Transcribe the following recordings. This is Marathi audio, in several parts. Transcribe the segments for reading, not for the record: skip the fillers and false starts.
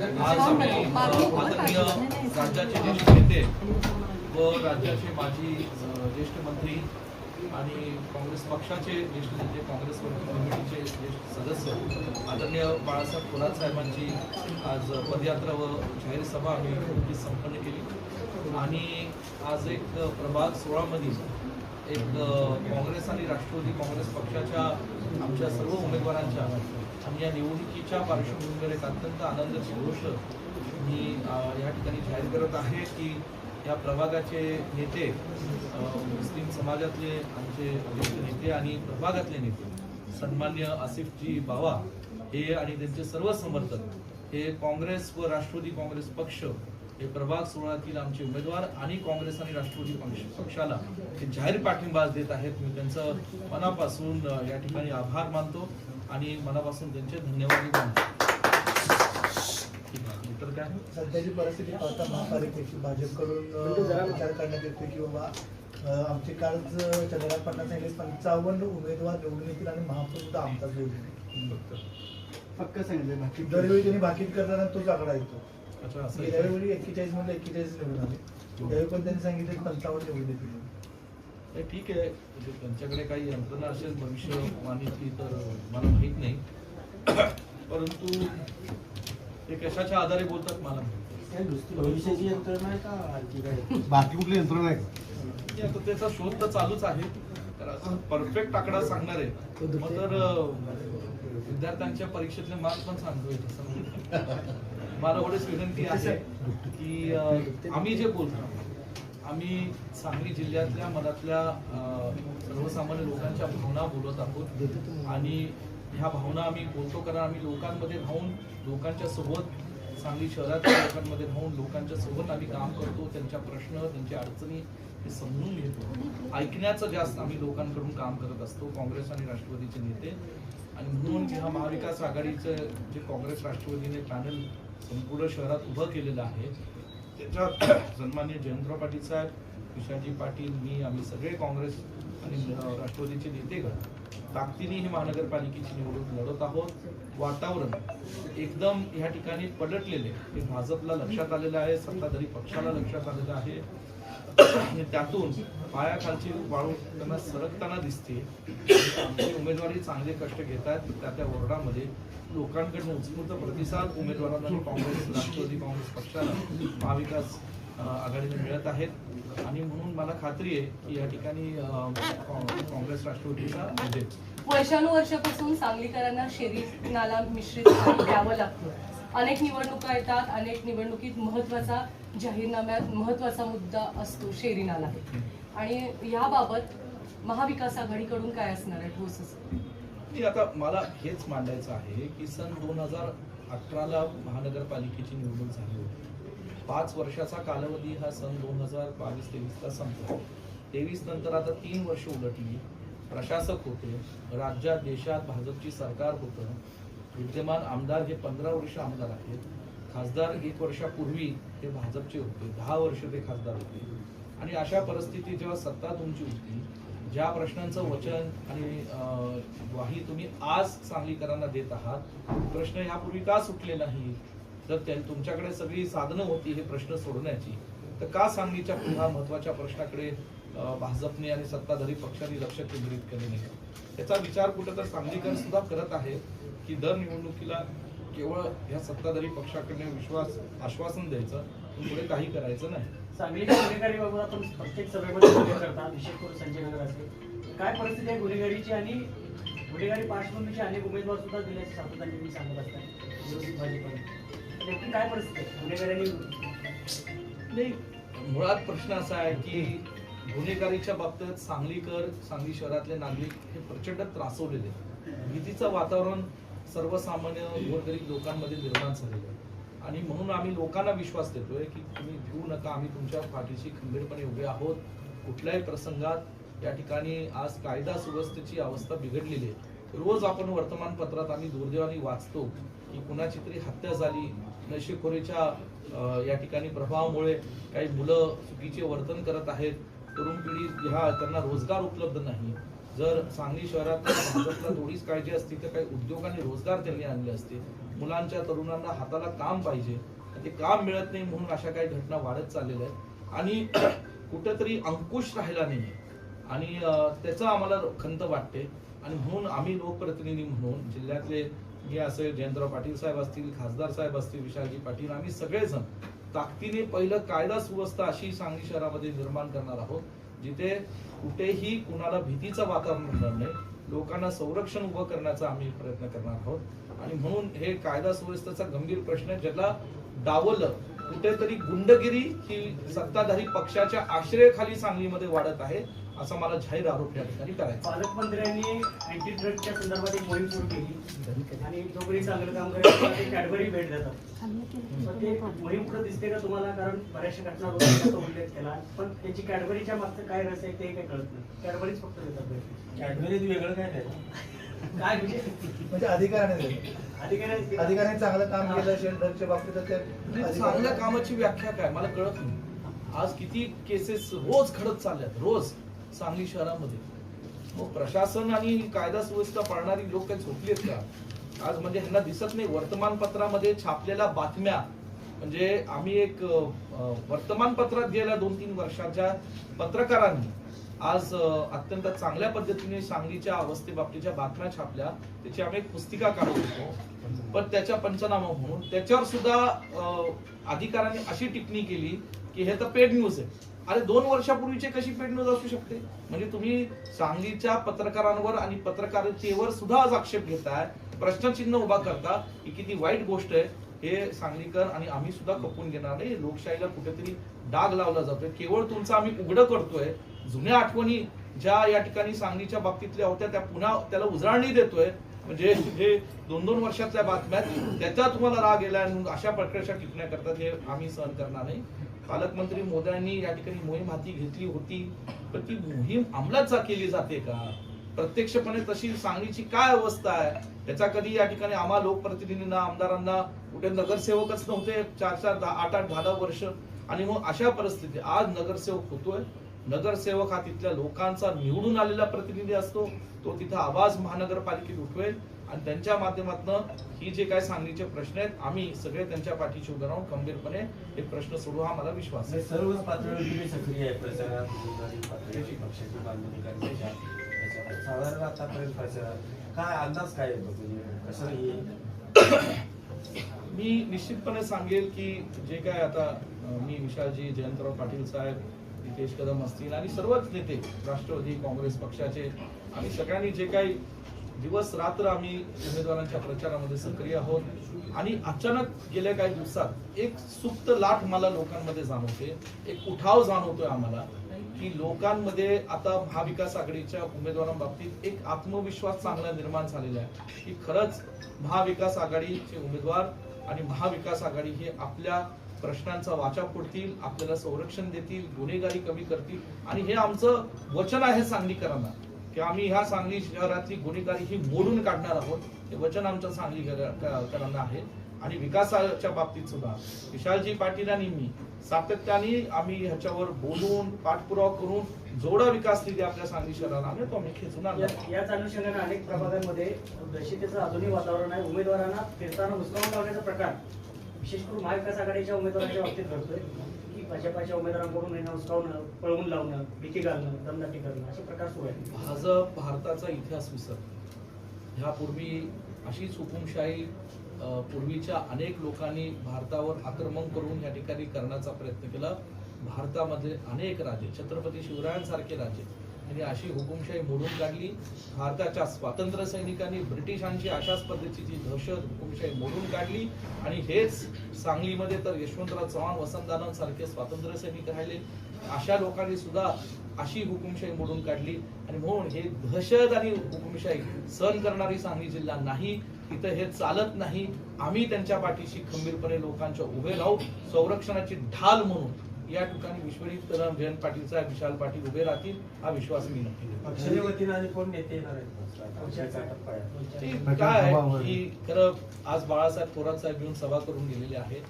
आज आम्ही आदरणीय राज्याचे ज्येष्ठ नेते व राज्याचे माजी ज्येष्ठ मंत्री आणि काँग्रेस पक्षाचे ज्येष्ठ नेते, काँग्रेस वर्किंग कमिटीचे ज्येष्ठ सदस्य आदरणीय बाळासाहेब थोरात साहेबांची आज पदयात्रा व जाहीर सभा आम्ही नुकतीच संपन्न केली आणि आज एक प्रभाग 16 मधील एक काँग्रेस आणि राष्ट्रवादी काँग्रेस पक्षाच्या आमच्या सर्व उमेदवारांच्या आणि या निवडणुकीच्या पार्श्वभूमीवर एक अत्यंत आनंदाची गोष्ट मी या ठिकाणी जाहीर करत आहे की या प्रभागाचे नेते, मुस्लिम समाजातले आमचे ज्येष्ठ नेते आणि प्रभागातले नेते सन्मान्य आसिफजी बावा हे आणि त्यांचे सर्व समर्थक हे काँग्रेस व राष्ट्रवादी काँग्रेस पक्ष हे प्रभाग 16तील आमचे उमेदवार आणि काँग्रेस आणि राष्ट्रवादी पक्षाला हे जाहीर पाठिंबा देत आहेत. मी त्यांचं मनापासून या ठिकाणी आभार मानतो आणि मनापासून त्यांचे धन्यवाद मानतो. तर काय सध्याची परिस्थिती पाहता महापालिकेची भाजपकडून विचार करण्यात येते की बाबा आमचे काल चंद्रकांत पाटलां सांगितले 55 उमेदवार निवडून येतील आणि महापौर सुद्धा आमचाच निवडून फक्त सांगितले बाकी दरवेळी त्यांनी भाकीत करताना तोच आकडा येतो. गेल्यावेळी 41 मध्ये 41 निवडून आले, त्यावेळी पण त्यांनी सांगितले 55 निवडून येतील. ठीक आहे, त्यांच्याकडे काही यंत्रणा असेल भविष्यवाणीची तर मला माहित नाही, परंतु ते कशाच्या आधारे बोलतात मला भविष्याची यंत्रणा आहे का बाकी कुठली यंत्रणा आहे का? आता त्याचा शोध तर चालूच आहे. तर परफेक्ट आकडा सांगणार आहे मग तर विद्यार्थ्यांच्या परीक्षेतले मार्क्स पण सांगतोय. मला एवढीच विनंती आहे की आम्ही जे बोलतो आम्ही सांगली जिल्ह्यातल्या मनातल्या सर्वसामान्य लोकांच्या भावना बोलत आहोत आणि ह्या भावना आम्ही बोलतो कारण आम्ही लोकांमध्ये राहून लोकांच्या सोबत सांगली शहरातल्या लोकांमध्ये राहून लोकांच्या सोबत आम्ही काम करतो. त्यांच्या प्रश्न, त्यांच्या अडचणी हे समजून घेतो. ऐकण्याचं जास्त आम्ही लोकांकडून काम करत असतो, काँग्रेस आणि राष्ट्रवादीचे नेते. आणि म्हणून ह्या महाविकास आघाडीचं जे काँग्रेस राष्ट्रवादीने पॅनल संपूर्ण शहरात उभं केलेलं आहे त्याच्यात सन्मान्य जयंतराव पाटील साहेब, विशालजी पाटील, मी, आम्ही सगळे काँग्रेस आणि राष्ट्रवादीचे नेतेगण ताकदीने ही महानगरपालिकेची निवडणूक लढत आहोत. वातावरण एकदम या ठिकाणी पलटलेले हे भाजपला लक्षात आलेलं आहे, सत्ताधारी पक्षाला लक्षात आलेलं आहे आणि त्यातून पायाखालची वाळू त्यांना सरकताना दिसते. आमचे उमेदवारी चांगले कष्ट घेत आहेत, त्या वॉर्डामध्ये लोकांकडून उत्स्फूर्त प्रतिसाद उमेदवारांना काँग्रेस, राष्ट्रवादी काँग्रेस पक्षाला, महाविकास आघाडीने मिळत आहेत आणि म्हणून मला खात्री आहे की या ठिकाणी काँग्रेस राष्ट्रवादीचा विजय. वर्षानुवर्षापासून सांगलीकरांना शेरी नाला मिश्रित पाणी द्यावं लागतं. अनेक निवडणुका येतात, अनेक निवडणुकीत महत्वाचा जाहीरनाम्यात महत्वाचा मुद्दा असतो शेरी नाला आणि याबाबत महाविकास आघाडीकडून काय असणार आहे ठोस असं? आता मला हेच मांडायचं आहे की सन 2018ला महानगरपालिकेची निवडणूक झाली होती. 5 वर्षाचा कालावधी हा सन 2022-23ला संपला. 23 नंतर आता 3 वर्ष उलटली. प्रशासक होते, राज्यात देशात भाजपची सरकार होतं, विद्यमान आमदार हे 15 वर्ष आमदार आहेत, खासदार 1 वर्षापूर्वी हे भाजपचे होते, 10 वर्ष ते खासदार होते. आणि अशा परिस्थितीत जेव्हा सत्ता तुमची होती, ज्या प्रश्नांचं वचन आणि ग्वाही तुम्ही आज सांगलीकरांना देत आहात, प्रश्न यापूर्वी का सुटले नाही? जर तुमच्याकडे सगळी साधनं होती हे प्रश्न सोडण्याची, तर का सांगलीच्या ह्या महत्वाच्या प्रश्नाकडे भाजपने आणि सत्ताधारी पक्षांनी लक्ष केंद्रित केले नाही? याचा विचार कुठं तर सांगलीकर सुद्धा करत आहे की दर निवडणुकीला केवळ ह्या सत्ताधारी पक्षाकडे आश्वासन द्यायचं, पुढे काही करायचं नाही. सांगलीच्या गुन्हेगारीबाबत आपण प्रत्येक सभेमध्ये चर्चा करता, विशेष करून संजय गांधी काय परिस्थिती आहे गुन्हेगारीची आणि गुन्हेगारी पार्श्वभूमीचे अनेक उमेदवार सुद्धा दिल्याचे सातत्याने मी सांगत असतात विरोधी भाजपने, नेमकी काय परिस्थिती आहे गुन्हेगारी? मुळात प्रश्न असा आहे की गुन्हेगारीच्या बाबतीत सांगली शहरातले नागरिक हे प्रचंड त्रासवलेले, भीतीचं वातावरण सर्वसामान्य गोरगरीब लोकांमध्ये निर्माण झालेलं आहे. आणि म्हणून आम्ही लोकांना विश्वास देतोय की तुम्ही भिवू नका, आम्ही तुमच्या पाठीशी खंबीरपणे उभे आहोत. कुठल्याही प्रसंगात या ठिकाणी आज कायदा सुव्यवस्थेची अवस्था बिघडलेली आहे. रोज आपण वर्तमानपत्रात आम्ही दुर्दैवाने वाचतो की कुणाची तरी हत्या झाली, नशेखोरीच्या या ठिकाणी प्रभावामुळे काही मुलं चुकीचे वर्तन करत आहेत, तरुण पिढी त्यांना रोजगार उपलब्ध नाही. जर सांगली शहरात भाजपला थोडीच काळजी असती तर काही उद्योग आणि रोजगार त्यांनी आणले असते. मुलांच्या तरुणांना हाताला काम पाहिजे, ते काम मिळत नाही म्हणून अशा काही घटना वाढत चाललेल्या आहेत आणि कुठेतरी अंकुश राहिला नाहीये आणि त्याचं आम्हाला खंत वाटते. आणि म्हणून आम्ही लोकप्रतिनिधी म्हणून जिल्ह्यातले मी असे जयंतराव पाटील साहेब असतील, खासदार साहेब असतील, विशालजी पाटील, आम्ही सगळेजण ताकदीने पहिलं कायदा सुव्यवस्था अशी सांगली शहरामध्ये निर्माण करणार आहोत जिथे कुठेही कुणाला भीतीचं वातावरण होणार नाही, लोकांना संरक्षण उभं करण्याचा आम्ही प्रयत्न करणार आहोत. आणि म्हणून हे कायदा सुव्यवस्थेचा गंभीर प्रश्न आहे ज्याला डावललं कुठेतरी गुंडगिरी ही सत्ताधारी पक्षाच्या आश्रयाखाली सांगलीमध्ये वाढत आहे असा मला जाहीर आरोप या ठिकाणी करायचा. पालकमंत्र्यांनी अँटी ड्रग्सच्या संदर्भात एक मोहीम सुरू केली आणि जो कोणी चांगलं काम करेल ते कॅडबरी भेट देतात. पण ते मोहीम पुढे दिसते का तुम्हाला? कारण बऱ्याचशा घटना रोजगाराचा उल्लेख केला, पण त्याची कॅडबरीच्या मागचं काय रस आहे ते काही कळत नाही. कॅडबरीच फक्त देतात भेट. कॅडबरीत वेगळं काय नाही. काय म्हणजे अधिकाऱ्यांनी चांगलं काम केलं असेल ड्रगच्या बाबतीत तर ते चांगल्या कामाची व्याख्या काय मला कळत नाही. आज किती केसेस रोज घडत चालल्यात, रोज सांगली शहरामध्ये. मग प्रशासन आणि कायदा सुव्यवस्था पाळणारी लोक काही झोपली आहेत का? आज म्हणजे ह्यांना दिसत नाही. वर्तमानपत्रामध्ये छापलेल्या बातम्या म्हणजे आम्ही एक वर्तमानपत्रात गेल्या 2-3 वर्षाच्या पत्रकारांनी आज अत्यंत चांगल्या पद्धतीने सांगलीच्या अवस्थेबाबतीच्या बातम्या छापल्या. त्याची आम्ही एक पुस्तिका काढत होतो, पण त्याच्या पंचनामा म्हणून त्याच्यावर सुद्धा अधिकाऱ्यांनी अशी टिप्पणी केली की हे तर पेड न्यूज आहे. अरे 2 वर्षापूर्वीचे कशी पेड न्यूज असू शकते? म्हणजे तुम्ही सांगलीच्या पत्रकारांवर आणि पत्रकारितेवर सुद्धा आज आक्षेप घेताय, प्रश्नचिन्ह उभा करता ही किती वाईट गोष्ट आहे. हे सांगलीकर आणि आम्ही सुद्धा खपून घेणार नाही. लोकशाहीला कुठेतरी डाग लावला जातोय. केवळ तुमचं आम्ही उघडं करतोय. जुन्या आठवणी ज्या या ठिकाणी सांगलीच्या बाबतीतल्या होत्या त्या पुन्हा त्याला उजळणी देतोय. म्हणजे हे 2-2 वर्षातल्या बातम्या त्याचा तुम्हाला राग गेला आणि अशा प्रकारच्या टिप्पण्या करतात हे आम्ही सहन करणार नाही. पालकमंत्री मोदयांनी या ठिकाणी मोहीम हाती घेतली होती, पण ती मोहीम अंमलात केली जाते का? प्रत्यक्षपणे तशी सांगलीची काय अवस्था आहे याचा कधी या ठिकाणी आम्हा लोकप्रतिनिधींना, आमदारांना कुठे नगरसेवकच नव्हते 4-4, 8-8, 10 वर्ष. आणि मग अशा परिस्थिती आज नगरसेवक होतोय. नगरसेवक हा तिथल्या लोकांचा निवडून आलेला प्रतिनिधी असतो. तो तिथं आवाज महानगरपालिकेत उठवेल आणि त्यांच्या माध्यमातून ही जे काय सांगलीचे प्रश्न आहेत आम्ही सगळे त्यांच्या पाठीशी उभे राहून खंबीरपणे हे प्रश्न सोडू हा मला विश्वास आहे. सर्वच पातळीवर तुम्ही सक्रिय आहे प्रचारात, पातळीची पक्षाची बांधणी करण्याच्या याच्यात. साधारण आतापर्यंत प्रचार काय अंदाज काय येतो म्हणजे कसं येईल? मी निश्चितपणे सांगेल की जे काय आता मी विशालजी, जयंतराव पाटील साहेब, नितेश कदम असतील आणि सर्वच नेते राष्ट्रवादी काँग्रेस पक्षाचे आम्ही सगळ्यांनी जे काही दिवस रात्र आम्ही उमेदवारांच्या प्रचारामध्ये सक्रिय आहोत आणि अचानक गेल्या काही दिवसात एक सुप्त लाट मला लोकांमध्ये जाणवते, एक उठाव जाणवतोय आम्हाला की लोकांमध्ये आता महाविकास आघाडीच्या उमेदवारांबाबतीत एक आत्मविश्वास चांगला निर्माण झालेला आहे की खरंच महाविकास आघाडीचे उमेदवार आणि महाविकास आघाडी हे आपल्या प्रश्नांचा वाचा फोडतील, आपल्याला संरक्षण देतील, गुन्हेगारी कमी करतील. आणि हे आमचं वचन आहे सांगलीकरांना की आम्ही ह्या सांगली शहरातली गुन्हेगारी ही मोडून काढणार आहोत. हे वचन आमच्या सांगलीकरांना आहे. आणि विकासाच्या बाबतीत सुद्धा विशालजी पाटील आणि मी सातत्याने आम्ही ह्याच्यावर बोलून पाठपुरावा करून जेवढा विकास निधी आपल्या सांगली शहराला आम्ही तो आम्ही खेचून आणणार. याच अनुषंगाने अनेक प्रभागांमध्ये दहशतीचं आधुनिक वातावरण आहे. उमेदवारांना फिरताना हुसकावून लावण्याचा प्रकार विशेष करून महाविकास आघाडीच्या उमेदवारांच्या बाबतीत घडतोय की भाजपाच्या उमेदवारांकडून यांना हुसकावणं, पळवून लावणं, भीती घालणं, दमदाटी करणं असे प्रकार सुरू आहेत. भाजप भारताचा इतिहास विसरतो. ह्यापूर्वी अशीच हुकुमशाही पूर्वीच्या अनेक लोकांनी भारतावर आक्रमण करून या ठिकाणी करण्याचा प्रयत्न केला. भारतामध्ये अनेक राजे, छत्रपती शिवरायांसारखे राजे यांनी अशी हुकुमशाही मोडून काढली. भारताच्या स्वातंत्र्य सैनिकांनी ब्रिटिशांची अशाच पद्धतीची दहशत हुकुमशाही मोडून काढली. आणि हेच सांगलीमध्ये तर यशवंतराव चव्हाण, वसंत सारखे स्वातंत्र्य सैनिक राहिले. अशा लोकांनी सुद्धा अशी हुकुमशाही मोडून काढली. आणि म्हणून हे दहशत आणि हुकुमशाही सहन करणारी सांगली जिल्हा नाही. इथं हे चालत नाही. आम्ही त्यांच्या पाठीशी खंबीरपणे लोकांच्या उभे राहू. संरक्षणाची ढाल म्हणून या ठिकाणी विश्वजित कदम, जयंत पाटील साहेब, विशाल पाटील उभे राहतील हा विश्वास मी नक्की देतो. पक्षाच्या वतीने आणि कोण नेते येणार आहेत? काय आहे की खरं आज बाळासाहेब थोरात साहेब येऊन सभा करून गेलेले आहेत.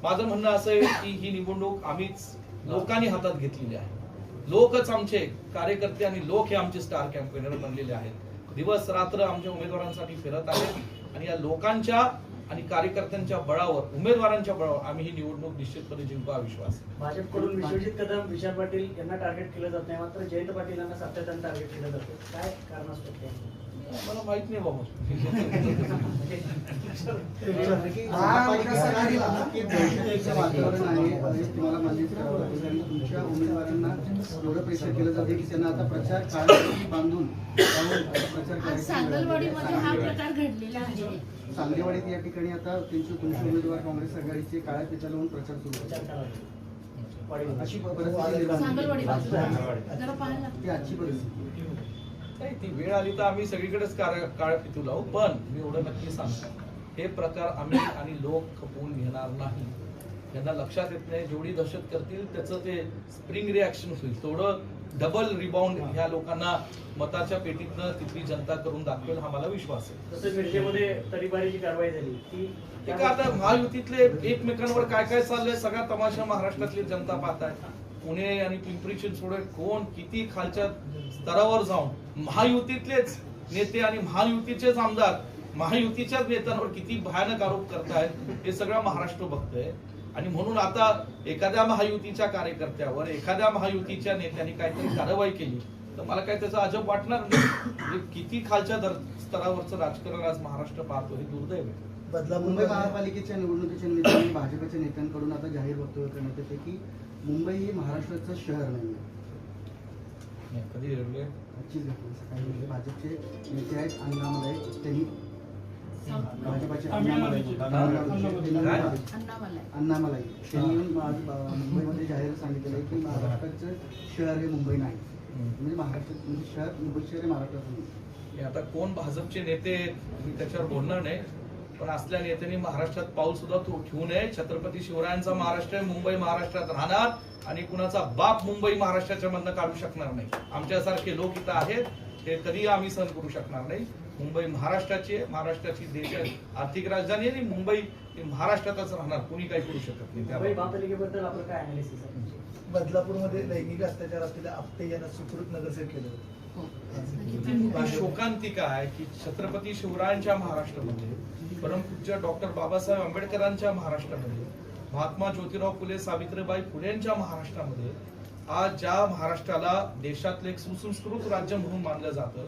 माझं म्हणणं असं आहे की ही निवडणूक आम्हीच लोकांनी हातात घेतलेली आहे. लोकच आमचे कार्यकर्ते आणि लोक हे आमचे स्टार कॅम्पेनर बनलेले आहेत. दिवस रात्र आमच्या उमेदवारांसाठी फिरत आहेत आणि या लोकांच्या आणि कार्यकर्त्यांच्या बळावर, उमेदवारांच्या बळावर आम्ही ही निवडणूक निश्चितपणे जिंकू हा विश्वास आहे. भाजपकडून विश्वजित कदम, विशाल पाटील यांना टार्गेट केलं जात नाही, मात्र जयंत पाटील यांना सातत्यानं टार्गेट केलं जातं. काय कारण असतं ते? मला माहित नाही बाबा. महाविकास आघाडीला की बैठकीचं वातावरण आहे, तुम्हाला मान्यच करावं लागेल आणि तुमच्या उमेदवारांना एवढं प्रेशर केलं जाते की त्यांना आता प्रचार काळाची बांधून प्रचार सांगलवाडीमध्ये हा प्रकार घडलेला आहे. सांगलीवाडीत या ठिकाणी आता तुमचे उमेदवार काँग्रेस आघाडीचे काळ्या पिता लावून प्रचार सुरू आहे. अशी परिस्थिती निर्माण सांगलवाडी झाली. बाजूला जरा पाहायला ती आजची परिस्थिती. नाही, ती वेळ आली तर आम्ही सगळीकडेच काळ पितू लावू, पण मी एवढं नक्की सांगतो, हे प्रकार आम्ही आणि लोक खपवून घेणार नाही. यांना लक्षात येत नाही, जेवढी दहशत करतील त्याचं ते स्प्रिंग रिॲक्शन होईल, थोडं डबल रिबाउंड ह्या लोकांना मताच्या पेटीतनं तिथली जनता करून दाखवेल हा मला विश्वास आहे. तसंच मिरजेमध्ये तडीपारीची कारवाई झाली ती ते का आता महायुतीतले एकमेकांवर काय काय चाललंय सगळा तमाशा महाराष्ट्रातली जनता पाहत आहे. पुणे आणि पिंपरी चिंचवड कोण किती खालच्या स्तरावर जाऊन महायुतीतलेच नेते आणि महायुतीचेच आमदार महायुतीच्याच नेत्यांवर किती भयानक आरोप करतायत हे सगळं महाराष्ट्र बघतोय. आणि म्हणून आता एखाद्या महायुतीच्या कार्यकर्त्यावर एखाद्या महायुतीच्या नेत्यांनी काहीतरी कारवाई केली तर मला काय त्याचं अजब वाटणार नाही. म्हणजे किती खालच्या स्तरावरचं राजकारण आज महाराष्ट्र पाहतो हे दुर्दैव आहे. मुंबई महापालिकेच्या निवडणुकीच्या निमित्ताने भाजपच्या नेत्यांकडून आता जाहीर वक्तव्य करण्यात येते की मुंबई हे महाराष्ट्राचं शहर नाही. कधी रडले? आजचीच घटना सकाळी म्हणजे भाजपचे नेते आहेत अण्णामलाई, त्यांनी भाजपचे अण्णामलाई मुंबईमध्ये जाहीर सांगितलेलं आहे की महाराष्ट्राचं शहर हे मुंबई नाही. म्हणजे महाराष्ट्रात म्हणजे शहर मुंबई शहर हे महाराष्ट्राचं नाही. हे आता कोण भाजपचे नेते मी त्याच्यावर बोलणार नाही, पण असल्या नेत्यांनी महाराष्ट्रात पाऊल सुद्धा ठेवू नये. छत्रपती शिवरायांचा महाराष्ट्र आहे, मुंबई महाराष्ट्रात राहणार आणि कुणाचा बाप मुंबई महाराष्ट्राच्या मधनं काढू शकणार नाही. आमच्यासारखे लोक इथं आहेत ते कधी आम्ही सहन करू शकणार नाही. मुंबई महाराष्ट्राची आहे, महाराष्ट्राची देशाची आर्थिक राजधानी आणि मुंबई ही महाराष्ट्रातच राहणार, कुणी काही करू शकत नाही. मुंबई त्यामुळे महापालिकेबद्दल आपलं काय अनालिसिस आहे? बदलापूरमध्ये लैंगिक अत्याचार असलेल्या आपटे यांना सुखरूप नगरसेवक केलं होतं. ती शोकांतिका आहे की छत्रपती शिवरायांच्या महाराष्ट्रामध्ये, परमपूज्य डॉक्टर बाबासाहेब आंबेडकरांच्या महाराष्ट्रामध्ये, महात्मा ज्योतिराव फुले सावित्रीबाई फुलेंच्या महाराष्ट्रामध्ये आज ज्या महाराष्ट्राला देशातलं एक सुसंस्कृत राज्य म्हणून मानलं जातं,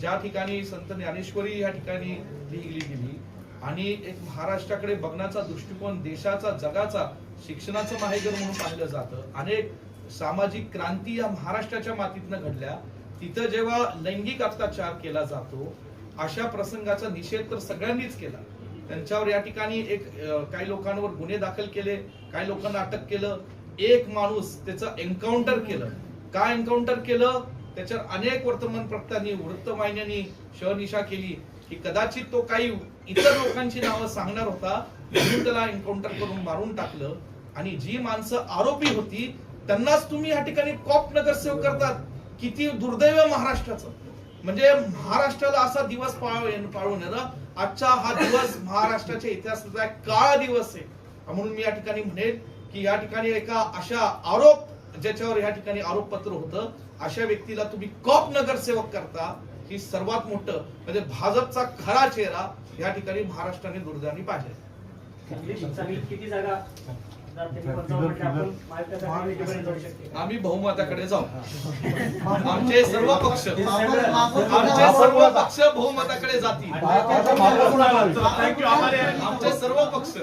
ज्या ठिकाणी संत ज्ञानेश्वरी या ठिकाणी लिहिली गेली आणि एक महाराष्ट्राकडे बघण्याचा दृष्टिकोन देशाचा जगाचा शिक्षणाचं माहेरघर म्हणून पाहिलं जातं, अनेक सामाजिक क्रांती या महाराष्ट्राच्या मातीतनं घडल्या, तिथं जेव्हा लैंगिक अत्याचार केला जातो अशा प्रसंगाचा निषेध तर सगळ्यांनीच केला. त्यांच्यावर या ठिकाणी काही लोकांवर गुन्हे दाखल केले, काही लोकांना अटक केलं. एक माणूस त्याचं एन्काउंटर केलं. काय एन्काउंटर केलं त्याच्यावर अनेक वर्तमानपत्रांनी वृत्तवाहिन्यांनी शहनिशा केली की कदाचित तो काही इतर लोकांची नावं सांगणार होता म्हणून त्याला एन्काउंटर करून मारून टाकलं. आणि जी माणसं आरोपी होती त्यांनाच तुम्ही या ठिकाणी कॉप नगरसेवक करतात. किती दुर्दैव महाराष्ट्राचं. म्हणजे महाराष्ट्राला असा दिवस पाळून आजचा हा दिवस महाराष्ट्राच्या इतिहासाचा एक काळा दिवस आहे. म्हणून मी या ठिकाणी म्हणेन की या ठिकाणी एका अशा आरोप ज्याच्यावर या ठिकाणी आरोपपत्र होतं अशा व्यक्तीला तुम्ही कॉप नगरसेवक करता ही सर्वात मोठं म्हणजे भाजपचा खरा चेहरा या ठिकाणी महाराष्ट्राने दुर्दैवाने पाहिजे. सांगलीत किती जागा आपण महाविकास जाऊ शकते? आम्ही बहुमताकडे जाऊ. आमचे सर्व पक्ष बहुमताकडे जातील. आमचे सर्व पक्ष